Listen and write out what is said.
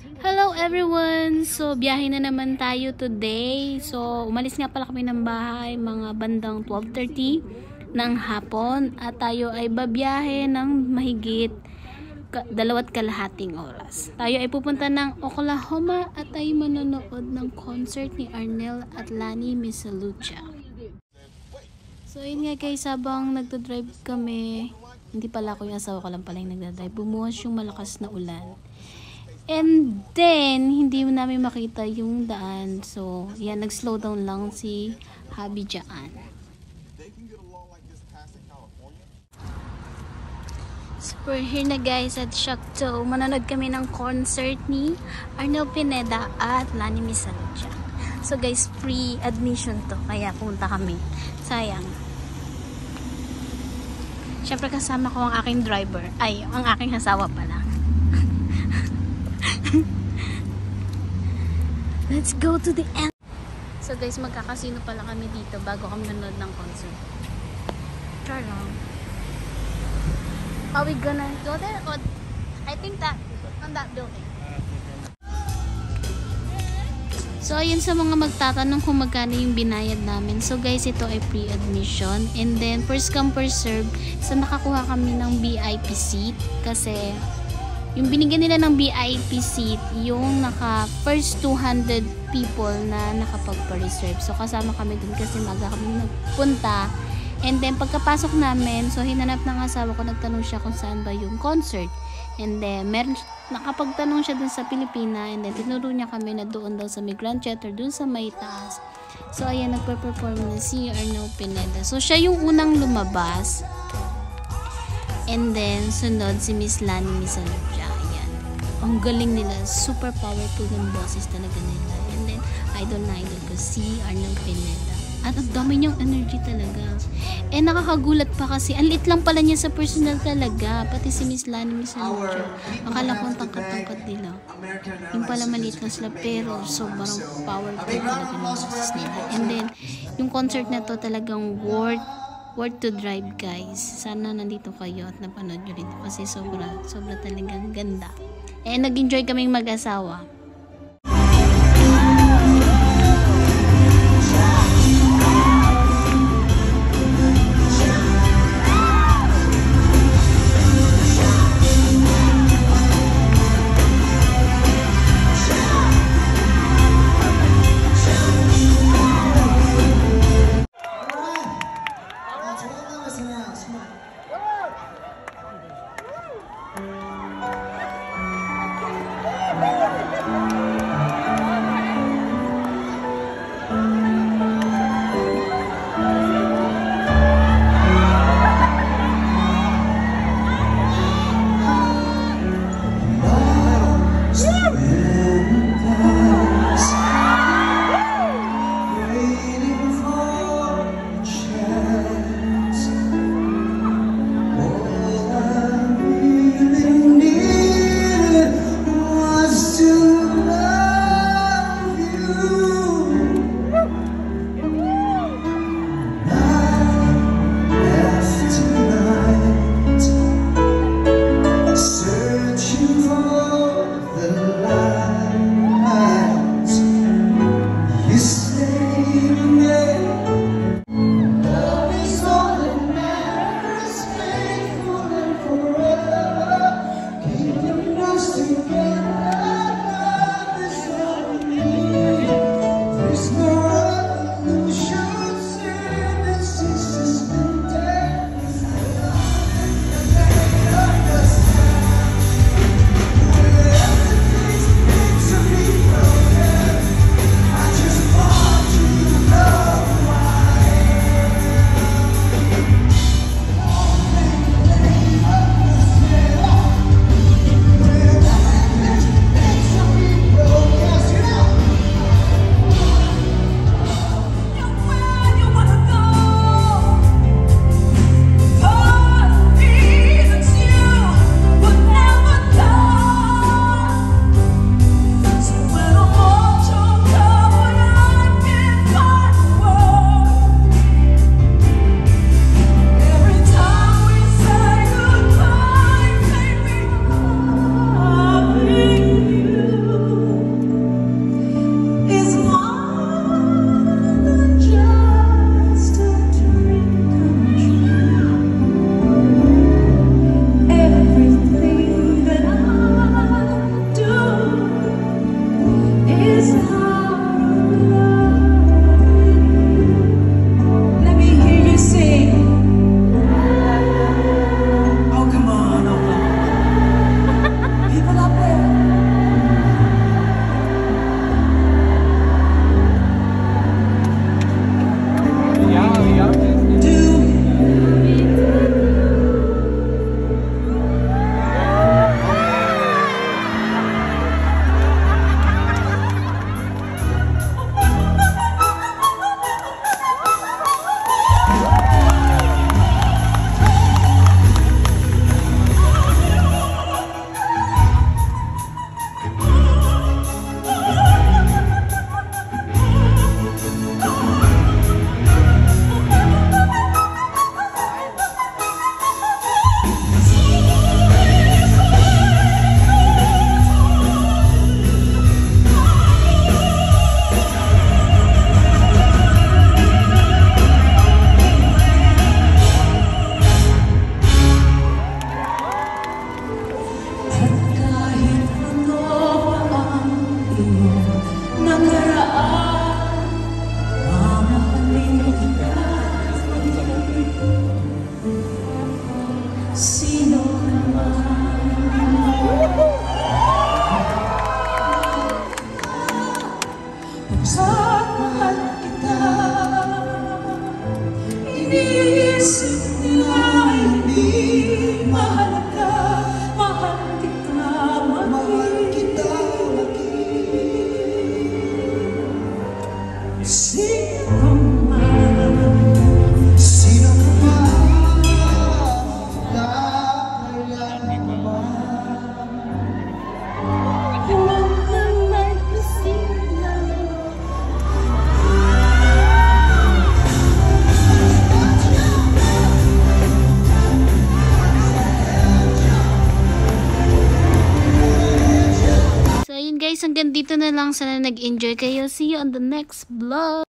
Hello everyone! So, biyahe na naman tayo today. So, umalis nga pala kami ng bahay mga bandang 12:30 ng hapon at tayo ay babiyahe ng mahigit 2.5 oras. Tayo ay pupunta ng Oklahoma at tayo manonood ng concert ni Arnel at Lani Misalucha. So, yun nga guys, habang nagdadrive kami, hindi pala ako yung asawa ko lang pala yung nagdadrive. Bumuhos yung malakas na ulan. And then, hindi namin makita yung daan. So, yan, nag-slow down lang si Habi dyan. So, we're here na guys at Shakto. Manonood kami ng concert ni Arnel Pineda at Lani Misalucha. So guys, free admission to. Kaya punta kami. Sayang. Siyempre kasama ko ang aking driver. Ay, ang aking asawa pala. Let's go to the end. So guys, magkakasino pala kami dito bago kami nanonood ng concert. Charong. Are we gonna go there? Or I think that on that building. So ayun, sa mga magtatanong kung magkano yung binayad namin. So guys, ito ay free admission. And then first come first serve. So nakakuha kami ng VIP seat kasi yung binigyan nila ng VIP seat, yung naka first 200 people na nakapagpa-reserve. So kasama kami dun kasi maga kami nagpunta. And then pagkapasok namin, so hinanap ng asawa ko, nagtanong siya kung saan ba yung concert. And then nakapagtanong siya dun sa Pilipina, and then tinuro niya kami na doon daw sa may Grand Theater, dun sa may taas. So ayan, nagpe-perform na si Arnel Pineda. So siya yung unang lumabas. And then, sunod si Miss Lani Misalucha. Ayan. Ang galing nila. Super powerful ng boses talaga nila. And then, idol na idol ko si Arnel Pineda. At ang dami niyang energy talaga. Eh, nakakagulat pa kasi. Ang lit lang pala niya sa personal talaga. Pati si Miss Lani Misalucha. Akala ko ang tangkat-tangkat nila. Yung pala maliit lang sila. Pero sobrang powerful talaga ng boses nila. And then, yung concert na to talagang worth to drive guys. Sana nandito kayo at napanood nyo rito kasi sobra talagang ganda. Eh, nag-enjoy kaming mag-asawa. hanggang dito na lang. Sana nag-enjoy kayo. See you on the next vlog.